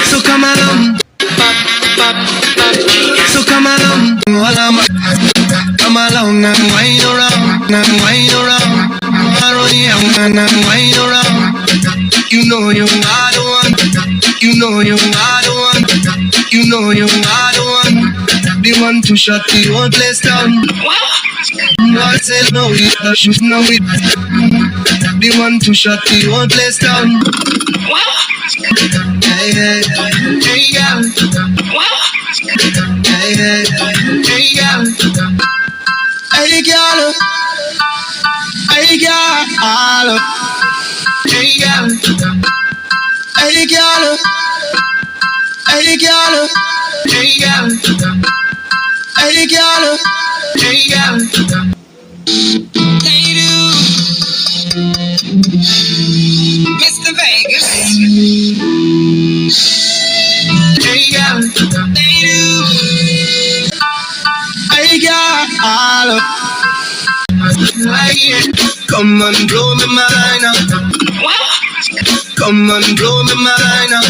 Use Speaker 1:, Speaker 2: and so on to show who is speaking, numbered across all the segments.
Speaker 1: So come along. So come along. Come along and wind around. And wind around. And wind around. You know you are the one. You know you are the one. You know you are the one. The one to shut the whole place down. What said no, you should know it. The one to shut the whole place down. Hey, hey, hey, girl. Hey, hey, hey, girl. Hey, girl. Hey, girl. Hey, girl. Hey, girl. Hey, girl. Hey, girl. Hey, girl. Hey, girl. Hey, dude. Mr. Vegas. Hey, girl. Hey, dude. Hey, girl. Come and blow me mind up. Come and blow me mind up.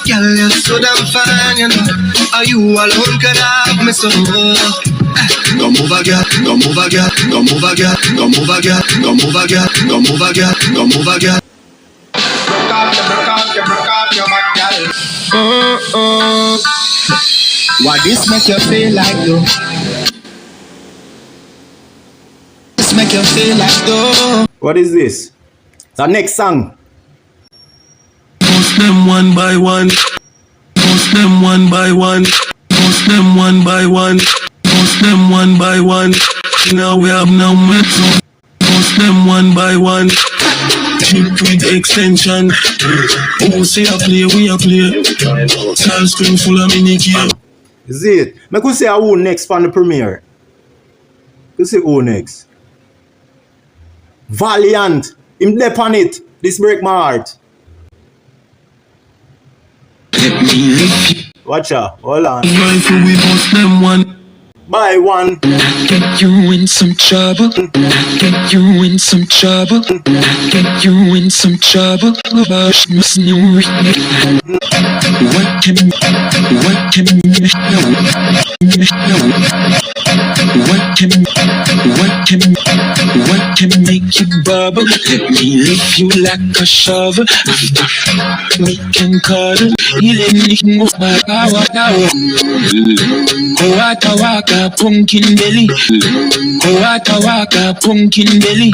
Speaker 1: Girl, you're so damn fine, you know. Are you alone could have me so? Come over, girl. Come over, girl. Come over, girl. Come over, girl. Come over, girl. Come over, girl. Come over, girl. Broke off your back, girl. What this make you feel like though? This make you feel like though?
Speaker 2: What is this? The next song.
Speaker 1: Post them one by one. Post them one by one. Post them one by one. Post them one by one. Now we have no metro. Post them one by one. Chip with extension. Oh, say I play, we a play. Sal screen full of mini gear.
Speaker 2: Is it? I could say who next for the premiere. You say who next? Valiant. Him dep on it. This break my heart. Watch out. Hold on.
Speaker 1: Rifle, we post them one
Speaker 2: by one.
Speaker 1: Get you in some trouble. Get you in some trouble. Get you in some trouble. What can make you bubble? Let me lift you like a shovel. After we can cuddle. You let me move my power. Waka waka pumpkin belly. Waka waka pumpkin belly.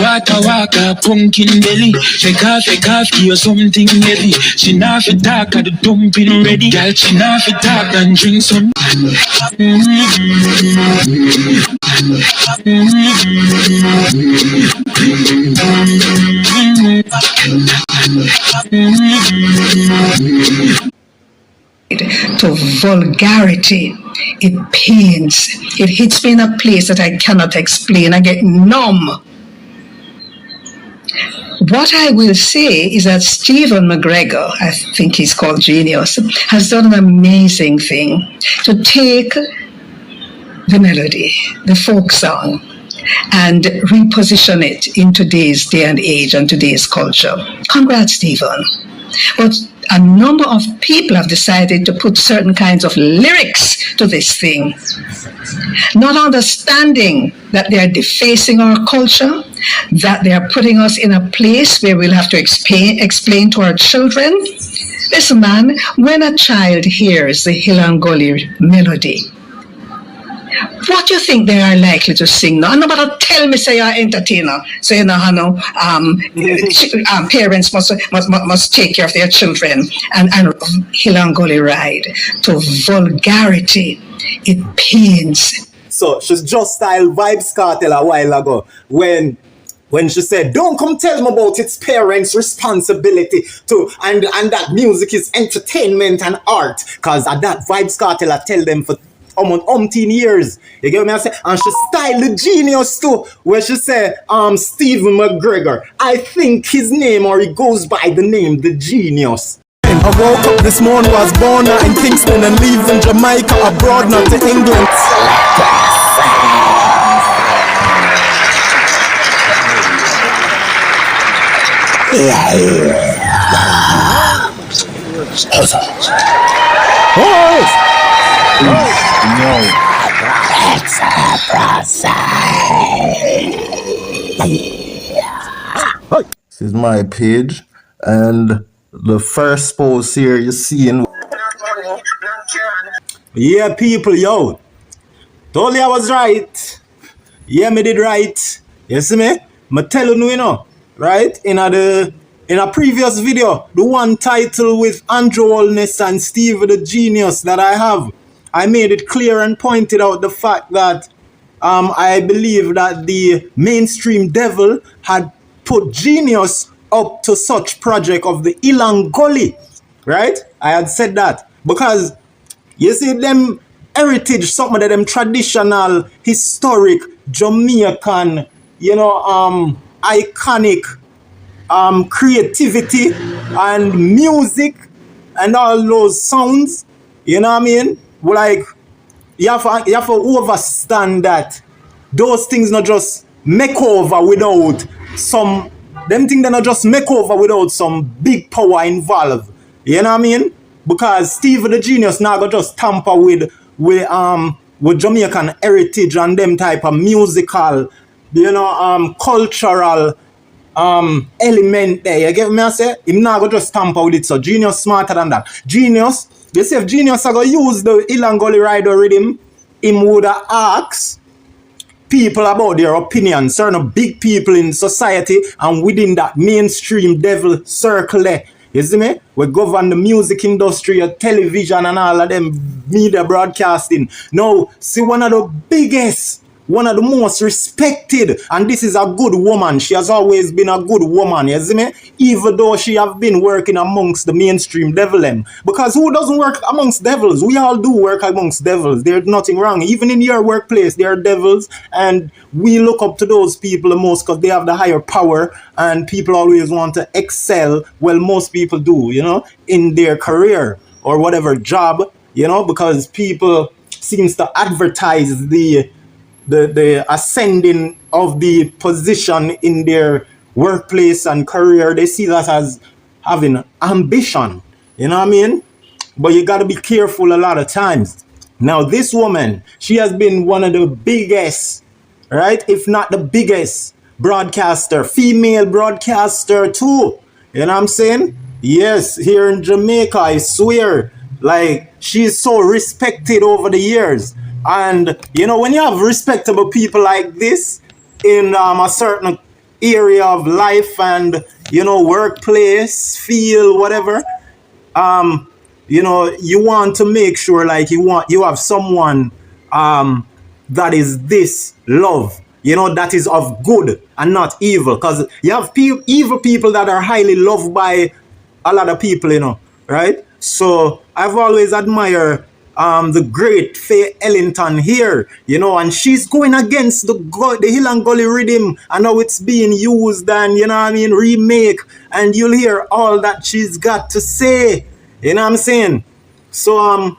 Speaker 1: Waka waka pumpkin belly. Shake off, give you something heavy. She not fit talk at the dumping ready. Girl, she not fit talk and drink some.
Speaker 3: To vulgarity, it pains. It hits me in a place that I cannot explain. I get numb. What I will say is that Stephen McGregor, I think he's called Genius, has done an amazing thing to take the melody, the folk song, and reposition it in today's day and age and today's culture. Congrats, Stephen. But a number of people have decided to put certain kinds of lyrics to this thing, not understanding that they are defacing our culture, that they are putting us in a place where we'll have to explain to our children. Listen, man, when a child hears the Hill and Gully melody, what do you think they are likely to sing now? Nobody tell me say you're an entertainer, so you know how parents must take care of their children and Hill and Gully ride. To vulgarity, it pains.
Speaker 2: So she's just style Vybz Kartel a while ago when she said, don't come tell me about its parents' responsibility to and that music is entertainment and art, cause at that Vybz Kartel I tell them for umpteen years. You get what I say? And she style the Genius too, where she said, Stephen McGregor. I think his name, or he goes by the name The Genius.
Speaker 4: I woke up this morning, was born in Kingston and leaving Jamaica abroad, not to England.
Speaker 2: This is my page, and the first post here you see in. Yeah, people, yo. Told you I was right. Yeah, me did right. You see me? Me tell you know, right? In a previous video, the one title with Andrew Holness and Steve the Genius that I have, I made it clear and pointed out the fact that I believe that the mainstream devil had put Genius up to such project of the Ilang Gully, right? I had said that because you see them heritage, some of them traditional, historic, Jamaican, iconic creativity and music and all those sounds, you know what I mean? Like, you have to understand that those things not just make over without some, them things they not just make over without some big power involved, you know what I mean? Because Steve the Genius now go just tamper with Jamaican heritage and them type of musical, cultural element there. You get me I say? Him now go just tamper with it. So Genius smarter than that. Genius, you see if Genius I go use the Ilang Gully Rider rhythm, him would ask people about their opinions, certain big people in society and within that mainstream devil circle there. You see me? We govern the music industry, television and all of them media broadcasting. Now, see one of the biggest, one of the most respected, and this is a good woman. She has always been a good woman, you see me? Even though she have been working amongst the mainstream devil them. Because who doesn't work amongst devils? We all do work amongst devils. There's nothing wrong. Even in your workplace, there are devils, and we look up to those people the most because they have the higher power, and people always want to excel. Well, most people do, in their career or whatever job, because people seems to advertise the ascending of the position in their workplace and career. They see that as having ambition, you know what I mean? But you got to be careful a lot of times. Now, this woman, she has been one of the biggest, right? If not the biggest broadcaster, female broadcaster too. You know what I'm saying? Yes, here in Jamaica, I swear, like, she's so respected over the years. And, when you have respectable people like this in a certain area of life and, workplace, field, whatever, you want to make sure, like, you have someone that is this love, that is of good and not evil. Because you have evil people that are highly loved by a lot of people, right? So I've always admired the great Faye Ellington here, and she's going against the Ilang Gully rhythm and how it's being used and, remake, and you'll hear all that she's got to say, you know what I'm saying? So,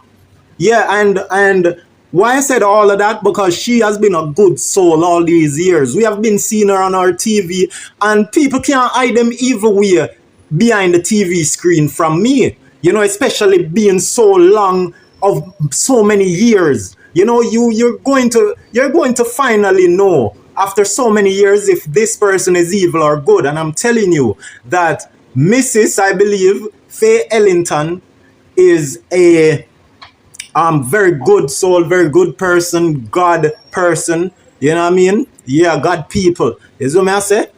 Speaker 2: and why I said all of that, because she has been a good soul all these years. We have been seeing her on our TV, and people can't hide them evil way behind the TV screen from me, especially being so long of so many years. You're going to finally know after so many years if this person is evil or good. And I'm telling you that Mrs. I believe Faye Ellington is a very good soul, very good person, God person. You know what I mean? Yeah, God people. Is what I say?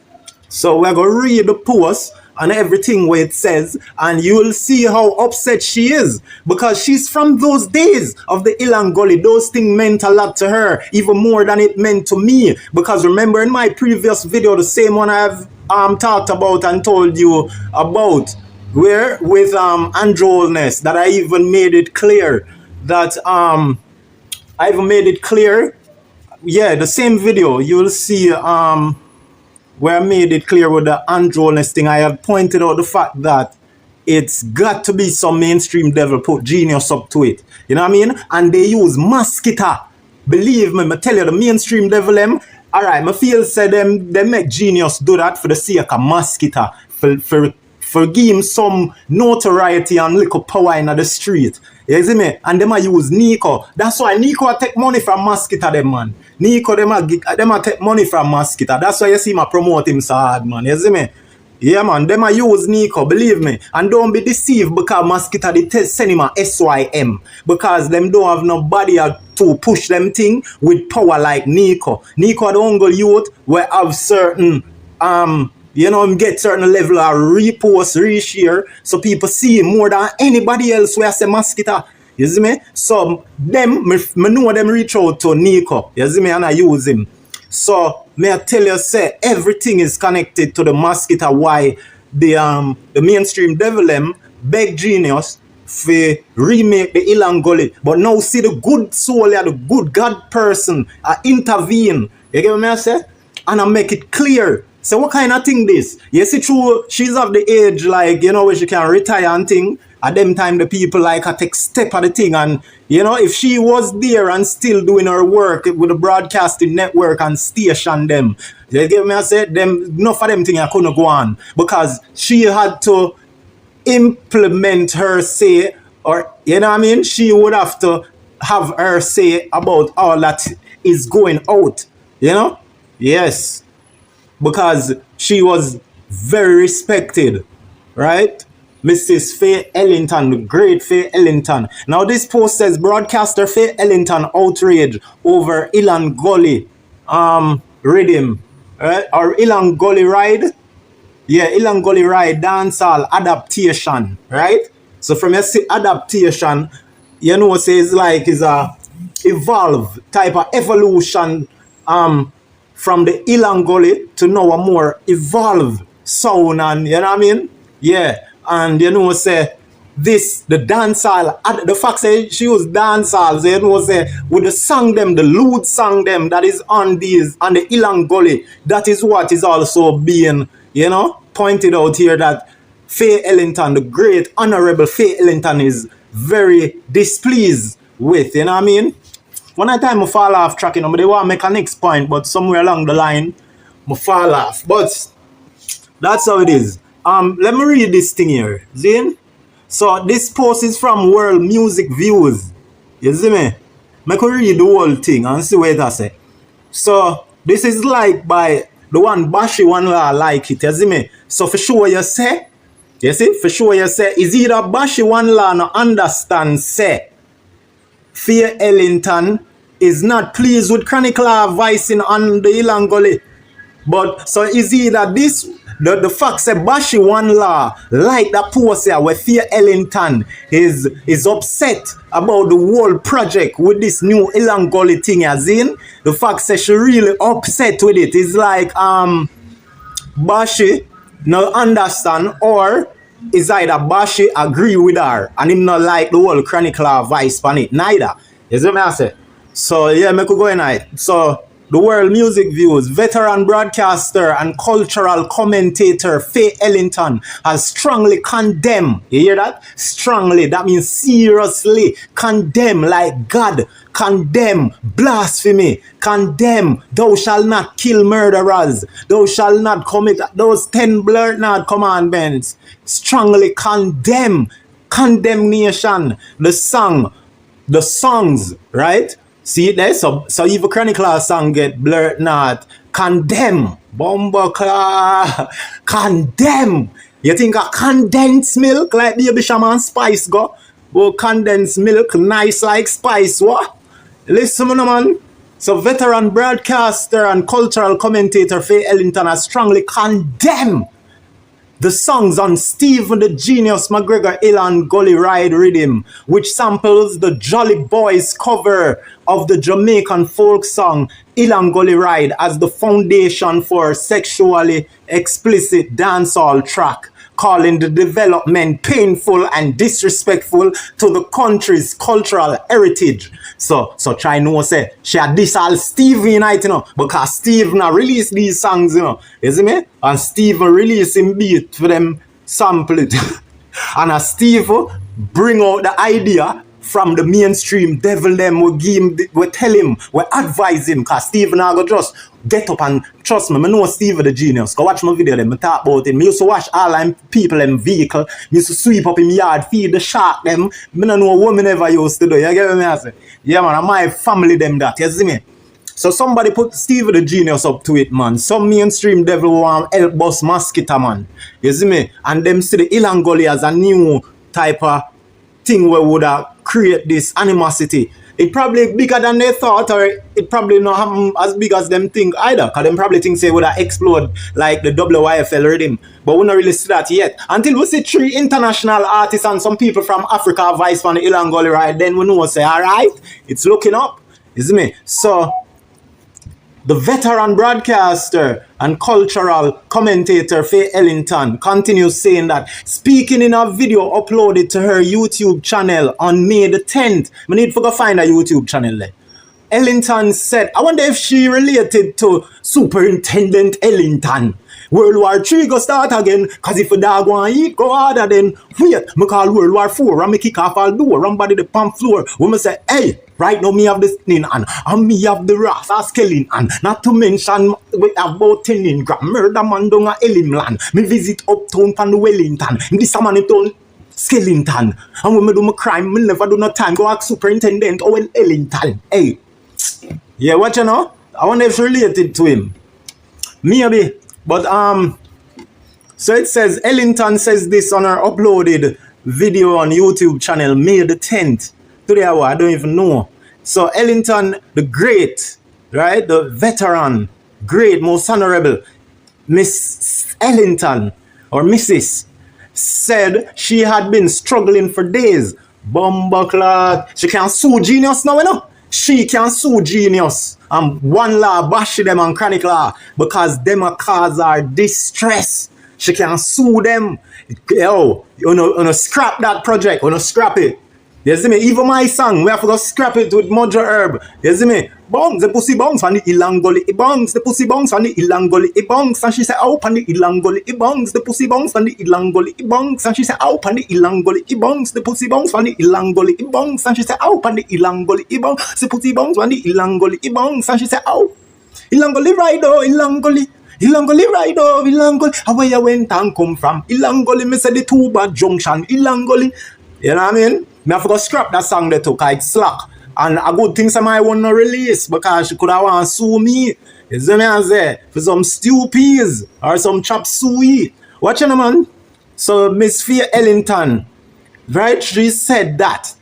Speaker 2: So we're going to read the post and everything where it says, and you will see how upset she is, because she's from those days of the Ilang Gully. Those things meant a lot to her, even more than it meant to me. Because remember in my previous video, the same one I've talked about and told you about, where with Andrew Holness, that I even made it clear that yeah, the same video you will see where I made it clear with the Andrew Holness thing. I have pointed out the fact that it's got to be some mainstream devil put Genius up to it. You know what I mean? And they use Mosquito. Believe me, I tell you, the mainstream devil them, alright, I feel say them they make Genius do that for the sake of Mosquito. for give him some notoriety and little power in the street. You see me? And them a use Nico. That's why Nico a take money from Mosquito them, man. Nico them a take money from Mosquito. That's why you see me promote him so hard, man. You see me? Yeah, man. Them a use Nico, believe me. And don't be deceived because Mosquito they send him a SYM. Because them don't have nobody to push them thing with power like Nico. Nico the only youth will have certain get certain level of repost, reshare, so people see him more than anybody else where I say Mosquito. You see me? So them, me know them reach out to Nico. You see me? And I use him. So may I tell you, say everything is connected to the Mosquito. Why the mainstream devil them beg Genius for remake the Ilan Gully, but now see the good soul, the good God person intervene. You get what I say? And I make it clear. So what kind of thing this? Yes, it's true. She's of the age like, where she can retire and thing. At them time, the people like her take step at the thing. And, if she was there and still doing her work with the broadcasting network and station them, you get me? I said, enough of them thing I couldn't go on. Because she had to implement her say, or, you know what I mean? She would have to have her say about all that is going out. Yes. Because she was very respected, right? Mrs. Faye Ellington, the great Faye Ellington. Now this post says, Broadcaster Faye Ellington outrage over Ilan Gully rhythm, right? Or Ilan Gully ride. Yeah, Ilan Gully ride dancehall adaptation, right? So from your adaptation, say it's a evolve type of evolution from the Ilan Gully to now a more evolved sound, and you know what I mean? Yeah, and say this, the dancehall, the fact say she was dancehall, say with the song them, the lewd song them that is on the Ilan Gully, that is what is also being, pointed out here, that Faye Ellington, the great honorable Faye Ellington, is very displeased with, you know what I mean? One time I fall off track, but they want to make a next point, but somewhere along the line, I fall off. But that's how it is. Let me read this thing here. See? So this post is from World Music Views. You see me? I could read the whole thing and see what it say. So this is like by the one Bashi one law like it. You see me? So for sure you say, is either Bashi one law no understand say Faye Ellington is not pleased with Chronicle voicing on the Ilan Gully. But so is either this, the fact say Bashi one law, like that post here where Faye Ellington is upset about the whole project with this new Ilan Gully thing, as in the fact say she really upset with it. It's like Bashi no understand, or is either Bashi agree with her and him not like the whole Chronicle voice on it. Neither. You see what I say? So yeah, I could go in it. So the World Music Views, veteran broadcaster and cultural commentator Faye Ellington has strongly condemned. You hear that? Strongly. That means seriously condemn, like God. Condemn blasphemy. Condemn thou shalt not kill murderers. Thou shalt not commit those 10 blurred not commandments. Strongly condemn. Condemnation. The songs, right? See it there? So if a Chronicle song get blurred not, condemn. Bumbleclaw. Condemn. You think a condensed milk like Baby Shaman Spice go? Oh, condensed milk, nice like spice, what? Listen, man. So veteran broadcaster and cultural commentator Faye Ellington has strongly condemned the songs on Stephen the Genius McGregor Ilan Gully Ride Rhythm, which samples the Jolly Boys cover of the Jamaican folk song Ilan Gully Ride as the foundation for sexually explicit dancehall track, calling the development painful and disrespectful to the country's cultural heritage. So try no say she had this all Steve United, because Steve now release these songs, you see me? And Steve release him beat for them sample it. And Steve bring out the idea from the mainstream devil them, we tell him, we advise him, because Steve now go just get up and trust me, I know Steve the genius. Go watch my video them, I talk about it. I used to watch all them people in vehicle. I used to sweep up in my yard, feed the shark them. I don't know what me never used to do. You get me? I say, yeah man, and my family them that. You see me? So somebody put Steve the genius up to it, man. Some mainstream devil want help bust mosquito, man. You see me? And them see the Ilangoli as a new type of thing where would create this animosity. It probably bigger than they thought, or it probably not happen as big as them think either. Because them probably think say would explode like the WYFL rhythm. But we don't really see that yet. Until we see 3 international artists and some people from Africa vice from the Ilangoli, right? Then we know say, alright, it's looking up. You see me? So the veteran broadcaster and cultural commentator Faye Ellington continues saying that, speaking in a video uploaded to her YouTube channel on May the 10th. I need to go find a YouTube channel there. Ellington said, I wonder if she related to Superintendent Ellington. World War III go start again, cause if a dog want eat, go harder then. Wait, me call World War IV, and me kick off all door, run body the palm floor. When me say, hey, right now me have the skin and me have the rasta skeleton. Not to mention, we have about 10 gram murder man down a Elimland. Me visit uptown from the Wellington. This a man in town skeleton. And when me do my crime, me never do no time. Go ask Superintendent Owen Ellington. Hey, yeah, what you know? I wonder if she related to him. Maybe. But so it says Ellington says this on her uploaded video on YouTube channel May the 10th. Today I don't even know. So Ellington, the great, right? The veteran, great, most honorable Miss Ellington or Mrs. said she had been struggling for days. Bumbleclad. She can sue Genius now, you know? She can sue Genius and one law bash them and chronic law because them a cause her distress. She can sue them. Yo, you know, scrap that project, you know, scrap it. You see me? Even my song, we have to go scrap it with Mojo Herb. You see me? Bongs, the pussy bongs from the Ilangoli, it bongs, the pussy bongs from the Ilangoli, it bongs, and she said, oh, pan the Ilangoli, it bongs, the pussy bongs from the Ilangoli, it bongs, and she said, oh, pan the Ilangoli, it bongs, the pussy bongs from the Ilangoli, it bongs, and she said, oh, pan the Ilangoli, it bongs, the pussy bongs from the Ilangoli, it bongs, and she said, oh, Ilangoli rido, Ilangoli. Ilangoli rido, Ilangoli, where you went and come from? Ilangoli, me say the two bad junction, Ilangoli. You know what I mean? Me have to go scrap that song they took, it's slack. And a good thing some I want to release because she could have want to sue me. You see me I say? For some stew peas or some chop suey. Watch you know, man. So Miss Faye Ellington, right? She said that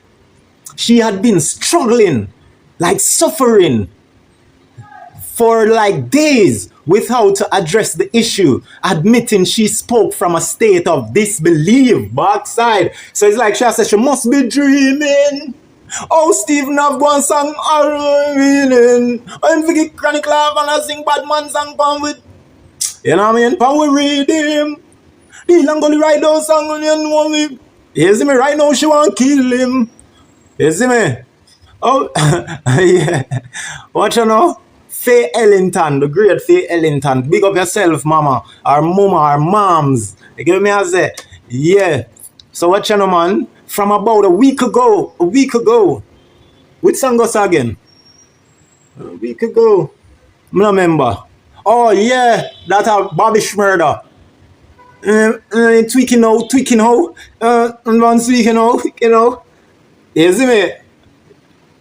Speaker 2: she had been struggling, like suffering for like days without to address the issue, admitting she spoke from a state of disbelief backside. So it's like she said she must be dreaming. Oh, Stephen have one song, I'm feeling. I'm forget chronic love and I sing bad man song pan with. You know what I mean? Pan we read him. The Langoli write those song on you know me. You see me? Right now she want to kill him. You see me? Oh, yeah. What you know? Faye Ellington, the great Faye Ellington. Big up yourself, mama. Our mama, our moms. You get me? I say, yeah. So what you know, man? From about a week ago. Which song goes again? A week ago. I don't remember. Oh, yeah. That a Bobby murder. Tweaking how. And one tweaking how, you know. You see me?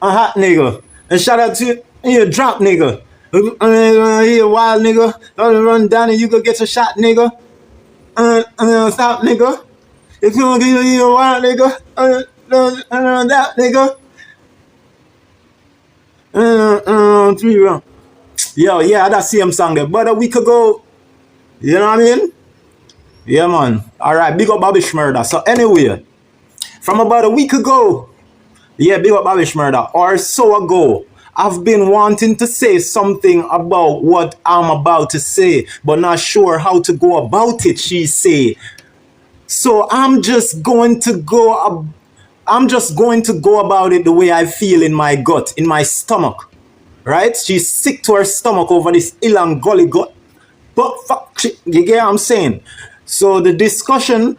Speaker 2: A hot nigga. And shout out to you, drop nigga. You wild nigga. Run down and you go get your shot, nigga. Stop, nigga. If you don't get you a wild nigga, that nigga. 3 round. Yo, yeah, that same song there. But a week ago, you know what I mean? Yeah, man. Alright, big up Bobby Murder. So anyway, from about a week ago, yeah, big up Bobby Murder, or so ago, I've been wanting to say something about what I'm about to say, but not sure how to go about it, she say. So I'm just going to go about it the way I feel in my gut, in my stomach. Right? She's sick to her stomach over this Ilang Gully gut. But fuck shit, you get what I'm saying? So the discussion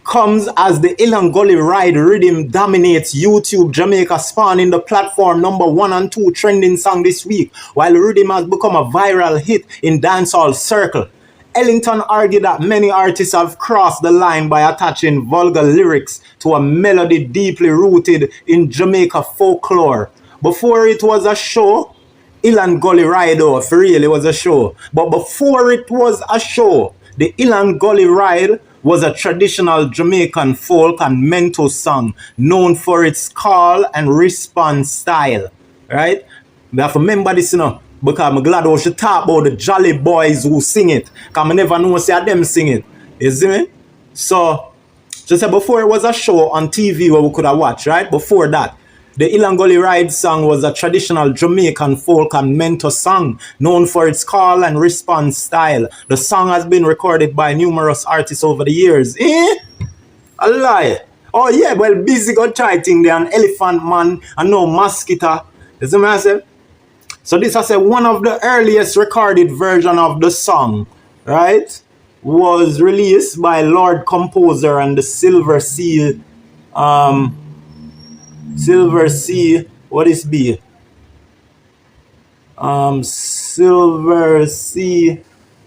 Speaker 2: comes as the Illangolly Ride rhythm dominates YouTube Jamaica, spawning the platform #1 and 2 trending song this week, while the rhythm has become a viral hit in dancehall circle. Ellington argued that many artists have crossed the line by attaching vulgar lyrics to a melody deeply rooted in Jamaica folklore. Before it was a show, Illangolly Ride, for real, it was a show. But before it was a show, the Illangolly Ride was a traditional Jamaican folk and mento song known for its call and response style. Right? We have to remember this, because I'm glad we should talk about the Jolly Boys who sing it. Because I never know say them sing it. You see me? So, just say before it was a show on TV where we could have watched, right? Before that, the Illangolly Ride song was a traditional Jamaican folk and mento song known for its call and response style. The song has been recorded by numerous artists over the years. A lie. Oh yeah, well, Busy got try thing there, an Elephant Man, and no Mosquito. You see what I say? So this, I say, one of the earliest recorded version of the song, right, was released by Lord Composer and the Silver Sea, what is B? Silver Sea,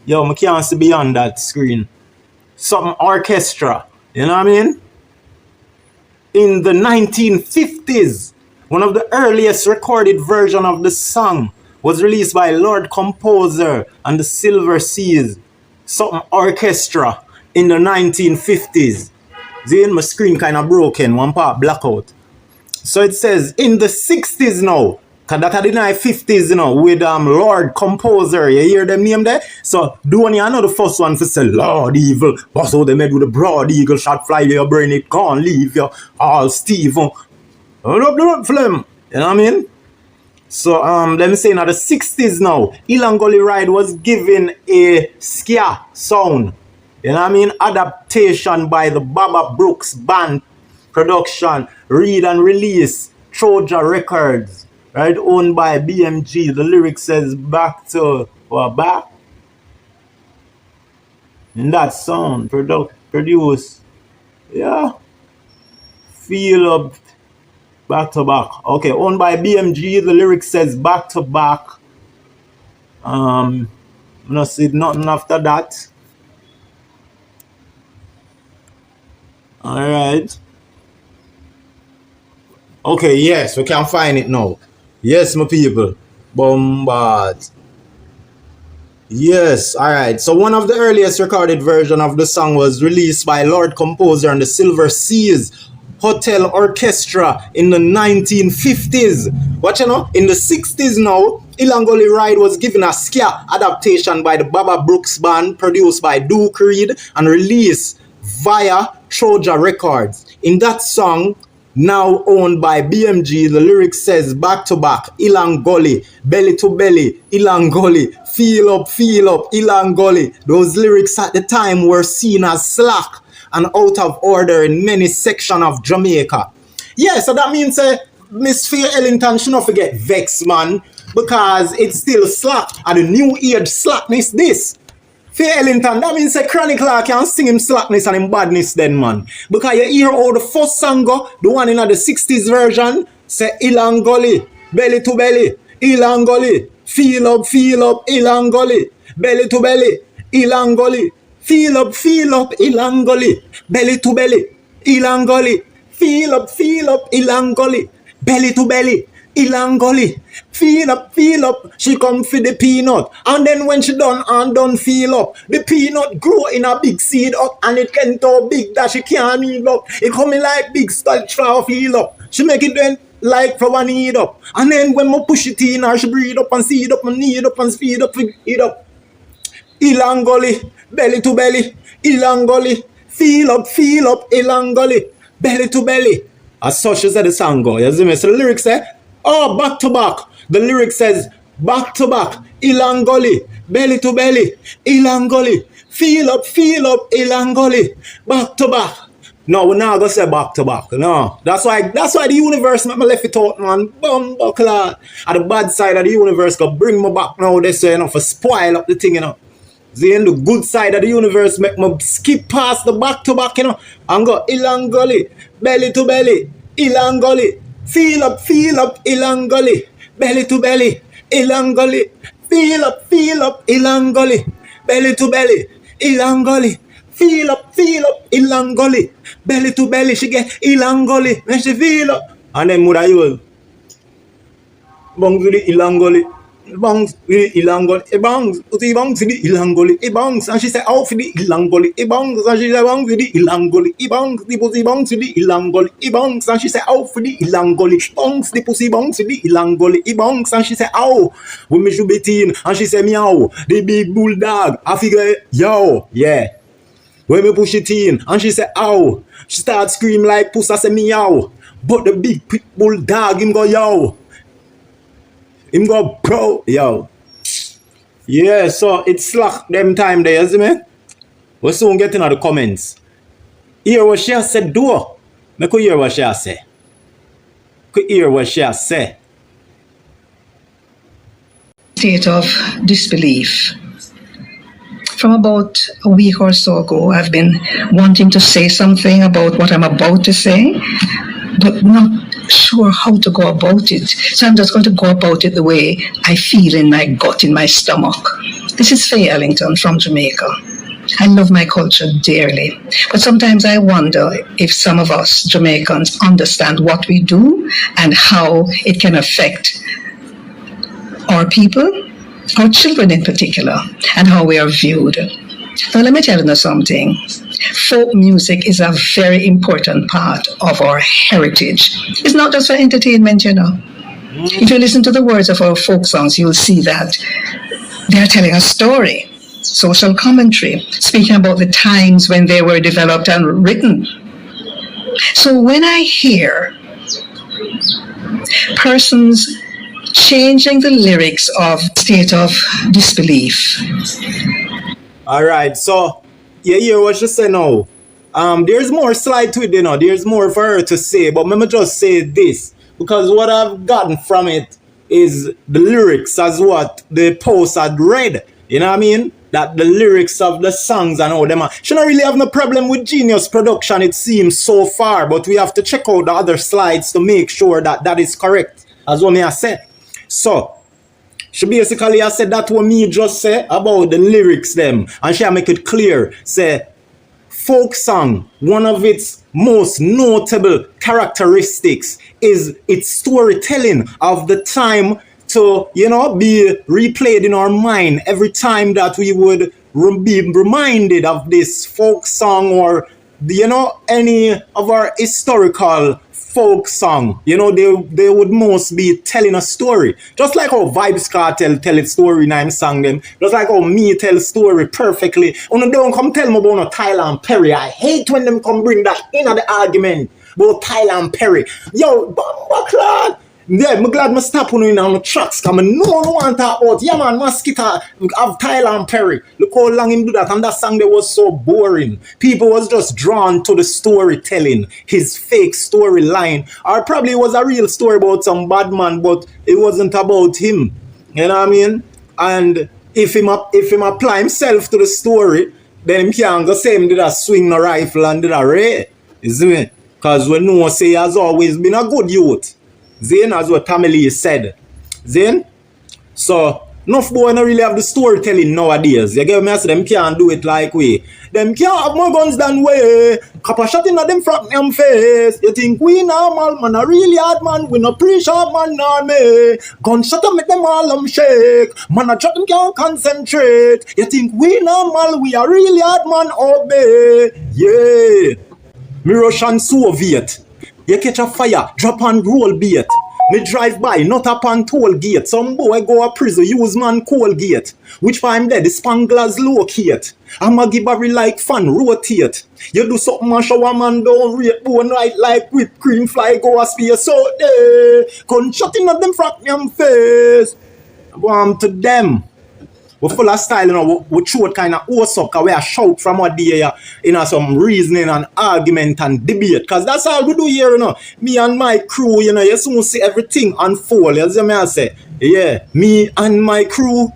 Speaker 2: yo, I can't see beyond that screen. Something orchestra, you know what I mean? In the 1950s, one of the earliest recorded version of the song was released by Lord Composer and the Silver Seas, something orchestra, in the 1950s. See, my screen kind of broken, one part blackout. So it says in the 60s now, because that are the 50s, with Lord Composer. You hear them name there? So do one, you know the first one to say Lord Evil, boss how they made with a broad eagle shot fly your brain, it can't leave you all Stephen. Up flame. You know what I mean? So let me say now the 60s now, Illangolly Ride was given a ska sound. You know what I mean? Adaptation by the Baba Brooks Band production, read and release, Troja Records, right? Owned by BMG. The lyrics says back to back. In that sound, produce, yeah, feel up. Back to back. Okay, owned by BMG. The lyric says back to back. I'm not see nothing after that. Alright. Okay, yes, we can find it now. Yes, my people. Bombard. Yes, alright. So one of the earliest recorded version of the song was released by Lord Composer and the Silver Seas Hotel Orchestra in the 1950s. What you know? In the 60s now, Illangolly Ride was given a ska adaptation by the Baba Brooks Band, produced by Duke Reid and released via Troja Records. In that song, now owned by BMG, the lyric says back to back, Illangolly, belly to belly, Illangolly, feel up, Illangolly. Those lyrics at the time were seen as slack and out of order in many sections of Jamaica. Yeah, so that means Miss Faye Ellington should not forget vex, man, because it's still slack, and the new age slackness this. Faye Ellington, that means Chronic Law can sing him slackness and him badness then, man. Because you hear how the first song go, the one in the 60s version, say Illangolly, belly to belly, Illangolly, feel up, Illangolly, belly to belly, Illangolly. Feel up, Illangolly, belly to belly, Illangolly. Feel up, Illangolly, belly to belly, Illangolly. Feel up, she come for the peanut. And then when she done feel up, the peanut grow in a big seed up, and it can so big that she can't eat up. It coming like big stretch for feel up. She make it then like for one eat up. And then when we push it in her, she breathe up and seed up and knead up and speed up, eat up. Illangolly, belly to belly, Illangolly, feel up, Illangolly, belly to belly. As such as the song go, you see me? So the lyrics say, oh, back to back. The lyric says, back to back, Illangolly, belly to belly, Illangolly, feel up, Illangolly, back to back. No, we're not gonna say back to back. No, that's why the universe make me left it out, man. Bumbuckler. At the bad side of the universe, go bring me back now. They say, for spoil up the thing, See, in the good side of the universe, make me skip past the back to back, and go Ilang Gully, belly to belly, Ilang Gully, feel up, Ilang Gully, belly to belly, Ilang Gully, feel up, Ilang Gully, belly to belly, Ilang Gully, feel up, Ilang Gully, belly to belly, she get Ilang Gully, and she feel up, and then Muda you bong with the Ilang Gully. Bangs with the Ilangoli, a bangs, the bangs with the Ilangoli, a bangs, and she said, out for the Ilangoli, a bangs, and she said, bangs with the Ilangoli, a bangs, the pussy bangs with the Ilangoli, a bangs, and she said, out for the Ilangoli, bangs, the pussy bangs with the Ilangoli, a bangs, and she said, ow, when me should be teen, and she said, meow, the big bulldog, I figure, yo, yeah, when me push it in, and she said, ow, she start scream like puss, I say, meow, but the big pit bulldog, him go, yo. Him go, bro, yo. Yeah, so it's slack them time there, see me? We're soon getting out the comments. Hear what she said, do. Me could hear what she say. Could hear what she say.
Speaker 3: State of disbelief. From about a week or so ago, I've been wanting to say something about what I'm about to say, but not sure how to go about it. So I'm just going to go about it the way I feel in my gut, in my stomach. This is Faye Ellington from Jamaica. I love my culture dearly, but sometimes I wonder if some of us Jamaicans understand what we do and how it can affect our people, our children in particular, and how we are viewed. Now let me tell you something. Folk music is a very important part of our heritage. It's not just for entertainment, If you listen to the words of our folk songs, you'll see that they're telling a story, social commentary, speaking about the times when they were developed and written. So when I hear persons changing the lyrics of State of Disbelief.
Speaker 2: All right, so you hear what she say now. There's more slide to it, There's more for her to say, but let me just say this, because what I've gotten from it is the lyrics as what the post had read. You know what I mean? That the lyrics of the songs and all them. She don't really have no problem with Genius production, it seems, so far, but we have to check out the other slides to make sure that that is correct, as what me I said. So, she basically has said that what me just say about the lyrics them, and she make it clear, say, folk song, one of its most notable characteristics is its storytelling of the time to, be replayed in our mind every time that we would be reminded of this folk song or, any of our historical folk song. They would most be telling a story. Just like how Vybz Kartel tell its story in I'm song them. Just like how me tell story perfectly. Don't come tell me about no Tyler and Perry. I hate when them come bring that in the argument about Tyler and Perry. Yo, Bumba yeah, I'm glad I stop on the tracks. Because I no one talk about, yeah man, Mosquito of Tyler and Perry. Look how long him do that. And that song there was so boring. People was just drawn to the storytelling. His fake storyline. Or probably it was a real story about some bad man, but it wasn't about him. You know what I mean? And if him apply himself to the story, then him can't go say him did a swing a rifle and did a ray. You see me? Because we know say he has always been a good youth. Zane, as what Tamale said. Zane? So, enough boy don't really have the storytelling nowadays. You get me? I say them can't do it like we. Them can't have more guns than we. Copper shot in them frack them face. You think we normal, man, a really hard man. We no pre-shot man, nor me. Gunshot them make them all shake. Man, a shot them can't concentrate. You think we normal, we a really hard man, obey. Yeah. Me Russian Soviet. You catch a fire, drop and roll bait. Me drive by, not up on toll gate. Some boy go a prison, use man coal gate. Which time there, the spanglers locate. I'ma give barrel like fan, rotate. You do something and show a man don't rate bone right like whipped cream fly go a space out there. Come shut in at them frack them face. Go on to them. We're full of style, we throw kind of horse up, because we are shout from our day, some reasoning and argument and debate, because that's all we do here, Me and my crew, you soon see everything unfold, as you may say. Yeah, me and my crew,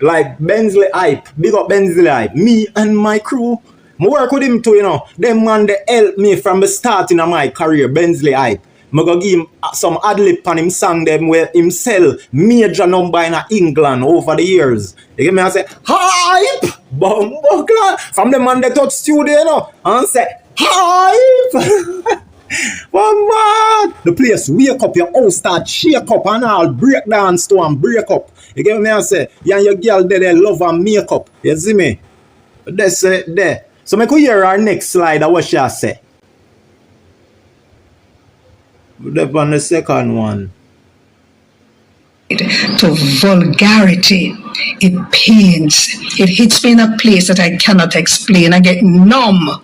Speaker 2: like Bensley Hype, big up Bensley Hype, me and my crew. I work with him too, you know. Them man, they help me from the starting of my career, Bensley Hype. I go give him some ad-lib on him song them where him sell major number in England over the years. You get me? I say, hype! Bumbo from the man that touch studio, you know. And say, hype! Bumbo! The place wake up, your house start shake up and all break dance to and break up. You get me? I say, you and your girl they love and make up. You see me? That's there. So I could hear our next slide of what she say. Up on the second one.
Speaker 3: To vulgarity, it pains. It hits me in a place that I cannot explain. I get numb.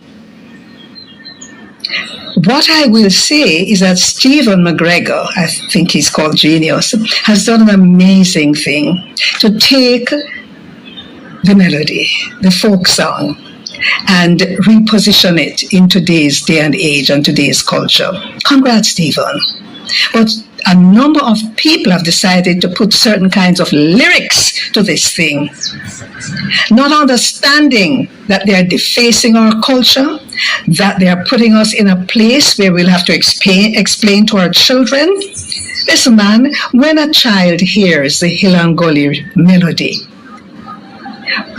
Speaker 3: What I will say is that Stephen McGregor, I think he's called Genius, has done an amazing thing to take the melody, the folk song, and reposition it in today's day and age and today's culture. Congrats, Stephen. But a number of people have decided to put certain kinds of lyrics to this thing, not understanding that they are defacing our culture, that they are putting us in a place where we'll have to explain to our children. Listen, man, when a child hears the Hilangoli melody,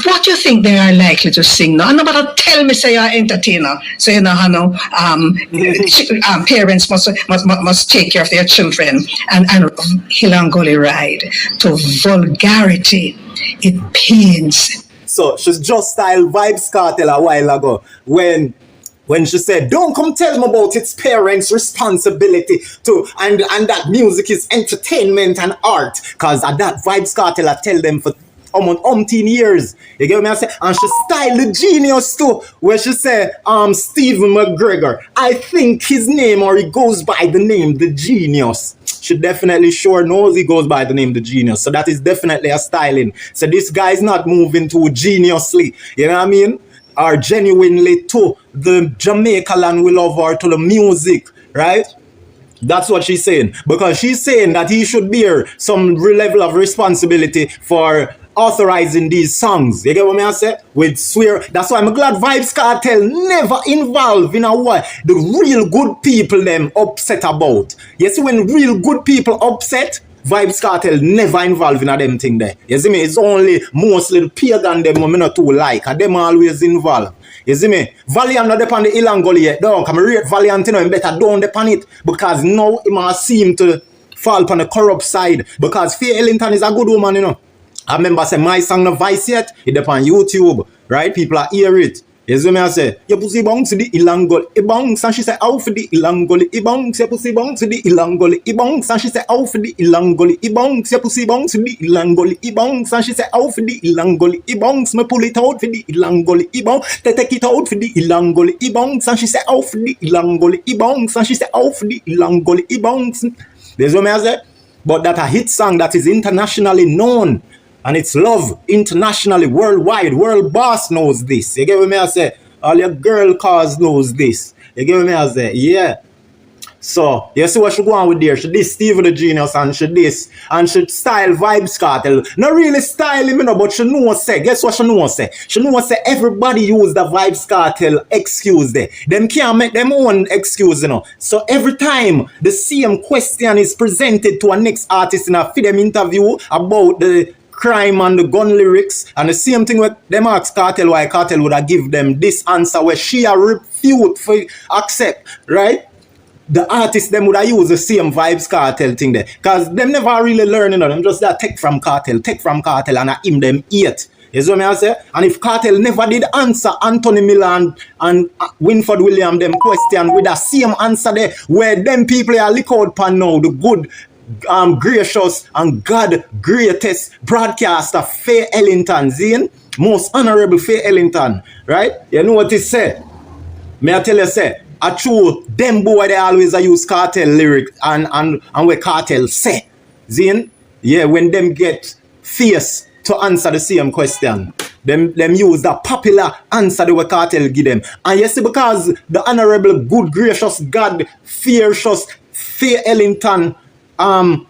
Speaker 3: what do you think they are likely to sing now? Nobody tell me say you're an entertainer. So you know how parents must take care of their children and Hilangoli ride. To vulgarity, it pains.
Speaker 2: So she's just style Vybz Kartel a while ago when she said, don't come tell me about its parents' responsibility to and that music is entertainment and art. Cause at that Vybz Kartel I tell them for almost umpteen years. You get me? I say, and she style the Genius too, where she say, Stephen McGregor. I think his name or he goes by the name The Genius. She definitely sure knows he goes by the name The Genius. So that is definitely a styling. So this guy is not moving too geniusly. You know what I mean? Or genuinely to the Jamaica land we love or to the music, right? That's what she's saying. Because she's saying that he should bear some level of responsibility for authorizing these songs. You get what I say? With swear. That's why I'm glad Vybz Kartel never involved in a what the real good people them upset about. You see, when real good people upset, Vybz Kartel never involved in a them thing there. You see me? It's only mostly the pagan them who me not too like, and them always involved. You see me? Valiant not depend the Ilangoli yet. Don't come rate Valiant, you know, better don't depend it. Because now it must seem to fall upon the corrupt side. Because Faye Ellington is a good woman, you know. I remember say my song no Vice yet, it depend YouTube, right? People are hear it. You see me? I say, your pussy bounce to the Ilangoli, it bounce, and she say, out for the Ilangoli, it bounce, your pussy bounce to the Ilangoli, it bounce, and she say, out for the Ilangoli, it bounce, your pussy bounce to the Ilangoli, it bounce, and she say, out for the Ilangoli, it bounce, me pull it out for the Ilangoli, it bounce, they take it out for the Ilangoli, it bounce, and she say, out for the Ilangoli, it bounce, and she say, out for the Ilangoli, it bounce. There's what I say, but that a hit song that is internationally known. And it's love internationally, worldwide. World boss knows this. You get what I say? All your girl cars knows this. You get what I say? Yeah. So, you see what she go on with there? She this Stephen the Genius and she this. And she style Vybz Kartel. Not really style him, you know, but she know say. Guess what she know say? She know say everybody use the Vybz Kartel excuse there. Them can't make them own excuse, you know. So every time the same question is presented to a next artist in a film interview about the crime and the gun lyrics, and the same thing with them ask Kartel why Kartel would have give them this answer where she a refute for accept, right? The artists them would have used the same Vybz Kartel thing there, cause them never really learn, you know, them just that take from Kartel and I him them eat. You see what I say? And if Kartel never did answer Anthony Miller and Winford William them question with the same answer there, where them people are lick out pan now, the good gracious and God greatest broadcaster Faye Ellington, Zine, most honorable Faye Ellington, right? You know what he said? May I tell you, say, I true them boy they always use Kartel lyric and where Kartel say, Zine, yeah, when them get fierce to answer the same question, them use the popular answer the way Kartel give them. And you see, because the honorable good gracious God fierce Faye Ellington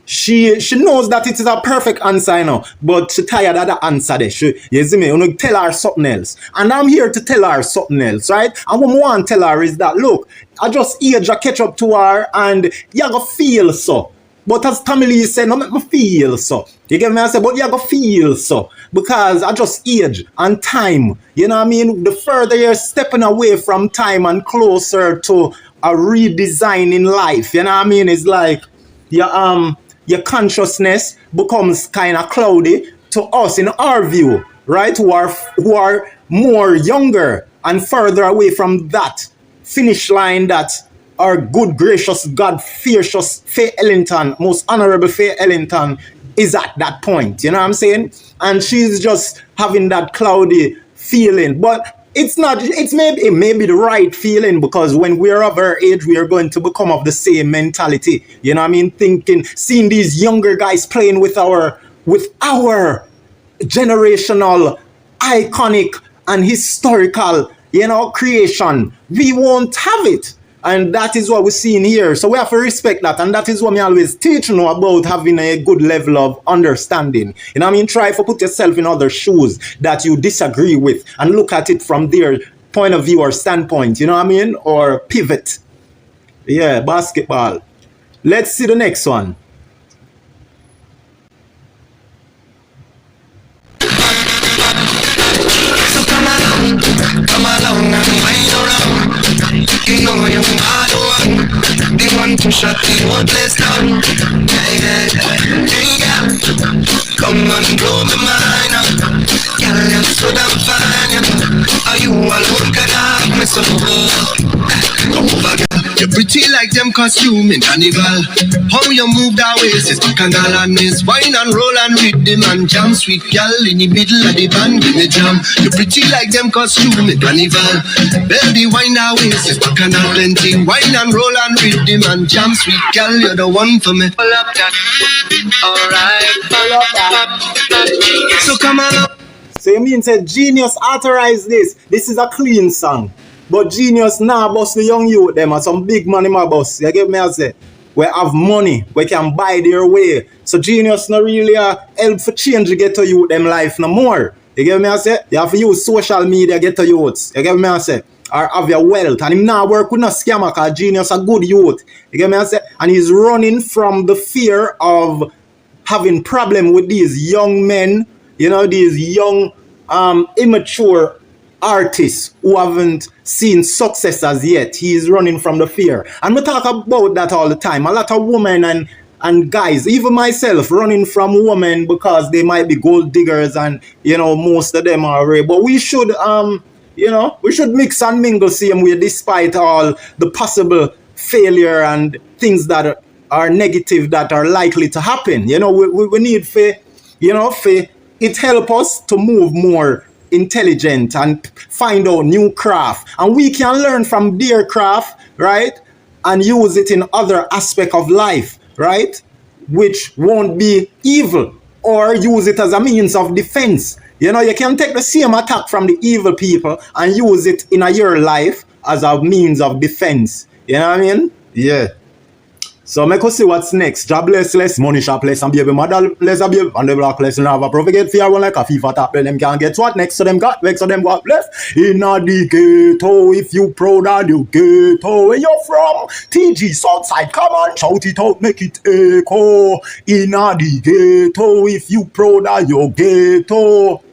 Speaker 2: she knows that it is a perfect answer, you know, but she tired of the answer there. You see me? You know, tell her something else. And I'm here to tell her something else, right? And what I want to tell her is that, look, I just age, I catch up to her, and you gonna feel so. But as Tommy Lee said, no make me feel so. You get me? I say, but you gonna feel so. Because I just age and time. You know what I mean? The further you're stepping away from time and closer to a redesign in life, you know what I mean? It's like your consciousness becomes kind of cloudy to us in our view, right? Who are more younger and further away from that finish line that our good, gracious, God-fearous Faye Ellington, most honorable Faye Ellington, is at that point. You know what I'm saying? And she's just having that cloudy feeling. But it's not, it may be the right feeling, because when we're of our age, we are going to become of the same mentality. You know what I mean? Thinking, seeing these younger guys playing with our generational, iconic, and historical, you know, creation. We won't have it. And that is what we're seeing here. So we have to respect that. And that is what me always teach you about having a good level of understanding. You know what I mean? Try to put yourself in other shoes that you disagree with and look at it from their point of view or standpoint. You know what I mean? Or pivot. Yeah, basketball. Let's see the next one.
Speaker 1: So come along and wind around. You know you are the one. The one to shut the whole place down. Yeah. Come and blow my mind. Girl, you're so damn fine. Are you alone? Can I have me some come over, girl. You're pretty like them costume in carnival. How you move that waist is bacchanal and miss. Wine and roll and rhythm and jam. Sweet girl in the middle of the band, give me jam. You're pretty like them costume in carnival. Baby, wine that waist is bacchanal plenty. Wine and roll and rhythm and jam. Sweet girl, you're the one for me. Pull up that. Alright. Pull up that. So come on up.
Speaker 2: So you mean say Genius authorized this? This is a clean song. But Genius now bust the young youth them and some big money my boss. You get me I say? We have money, we can buy their way. So Genius not really help for change to get to youth them life no more. You get me I say? You have to use social media get to youths. You get me I say? Or have your wealth. And him now work with no scammer because Genius a good youth. You get me I say? And he's running from the fear of having problem with these young men, you know, these young immature artists who haven't seen success as yet. He is running from the fear. And we talk about that all the time. A lot of women and guys, even myself, running from women because they might be gold diggers and, you know, most of them are rape. But we should, you know, we should mix and mingle same way despite all the possible failure and things that are negative that are likely to happen. You know, we need you know, it help us to move more intelligent and find out new craft, and we can learn from their craft, right, and use it in other aspect of life, right, which won't be evil, or use it as a means of defense. You know, you can take the same attack from the evil people and use it in your life as a means of defense. You know what I mean? Yeah. So make us see what's next. Job less, money shop less, and baby mother less, and the black less, and have a profligate fear one like a FIFA tap. Them can't get what next to them got, next to them got left. In a the ghetto, if you proud of the ghetto, where you from? TG Southside, come on, shout it out, make it echo. In a the ghetto, if you proud of your ghetto.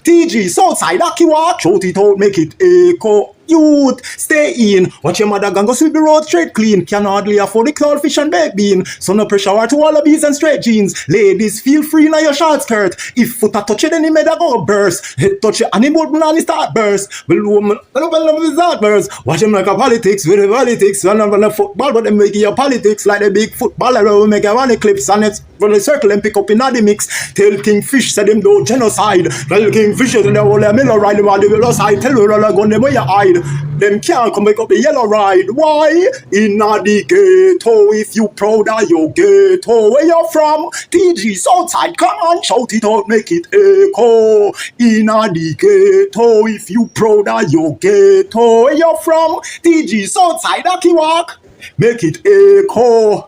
Speaker 2: TG Southside, Aki walk, shout it out, make it echo. Youth, stay in. Watch your mother gang go sweep the road straight clean. Can hardly afford the cloud fish and baked bean. So no pressure to wallabies and straight jeans. Ladies, feel free in your short skirt. If Foota touch it, then he made a go burst. Head touch it, and he both man start burst. Well, woman, start burst. Watch him like a politics with the politics. When I'm on football, but they make your politics like the big footballer will make a one eclipse. And it's when they circle and pick up in the mix. Tell Kingfish, said him do genocide. Tell Kingfish, and they will a middle ride him on the other side. Tell her, I'm going to where you hide. Them can't come back up the yellow ride. Why? In a the ghetto, if you proud of your ghetto. Where you from? TG Southside, come on, shout it out, make it echo. In a the ghetto, if you proud of your ghetto. Where you from? TG Southside, Aki walk, make it echo.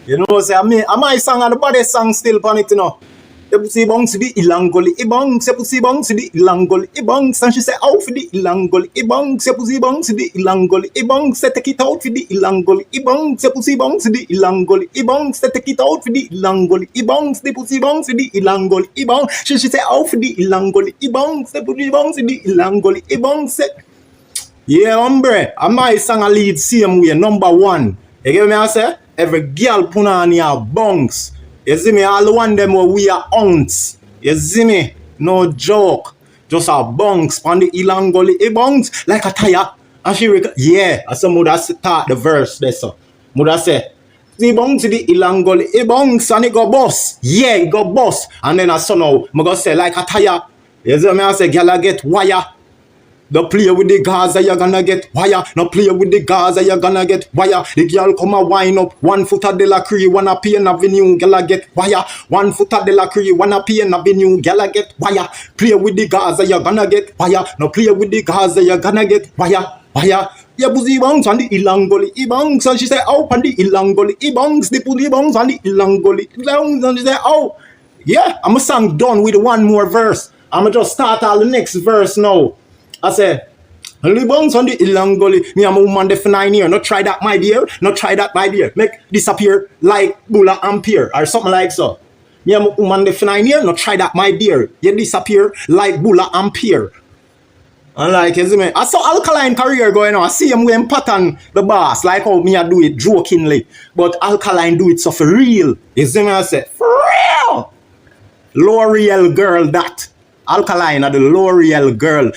Speaker 2: You know, say I my song and the body song still on it, you know. The pussy bounce the ilangoli bounce, the pussy bounce the ilangoli bounce, and she say out for the ilangoli bounce, the pussy bounce the ilangoli bounce, take it out for the ilangoli bounce, the pussy bounce the ilangoli bounce, take it out for the ilangoli bounce, the pussy bounce the ilangoli bounce, she say out for the ilangoli bounce, the pussy bounce the ilangoli bounce. Yeah, hombre, and my song a lead same way, number one. You get me I say? Every girl put on your bunks. You see me? All the one them where we are ounce. You see me? No joke. Just a bunks on the ilangoli bunks like a tire. And she yeah, as some would start the verse there so. Would say the bunks the ilangoli bunks and it go boss. Yeah, it go boss. And then I saw now, I go say like a tire. You see me? I say girl I get wire. No play with the Gaza, you're gonna get wire. No play with the Gaza, you're gonna get wire. The girl come a wind up. 1 Foota de la Cree, wanna pay an avenue, girl a get wire. 1 Foota de la Cree, wanna pay an avenue, girl a get wire. Play with the Gaza, you're gonna get wire. No play with the Gaza, you're gonna get wire. Wire. Yeah, pussy bounce on the ilangoli bounce. And she say, oh, on the ilangoli bounce. The pussy bounce on the ilangoli bounce. And she say, oh, yeah, I'm a song done with one more verse. I'm gonna just start all the next verse now. I say, only bounce on the ilangoli. Me and my woman there for 9 years. Not try that, my dear. Not try that, my dear. Make disappear like Bula Ampere or something like so. Me and my woman there for 9 years. Not try that, my dear. You disappear like Bula Ampere. And like, you see me? I saw Alkaline career going on. I see him going pattern the boss. Like how me I do it jokingly. But Alkaline do it so for real. You see me? I say, for real. L'Oreal girl that. Alkaline are the L'Oreal girl.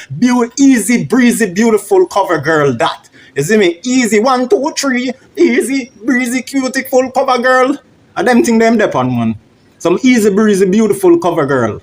Speaker 2: Easy, breezy, beautiful cover girl that. You see me? Easy, 1, 2, 3. Easy, breezy, beautiful cover girl. And them thing them dep on man. Some easy, breezy, beautiful cover girl.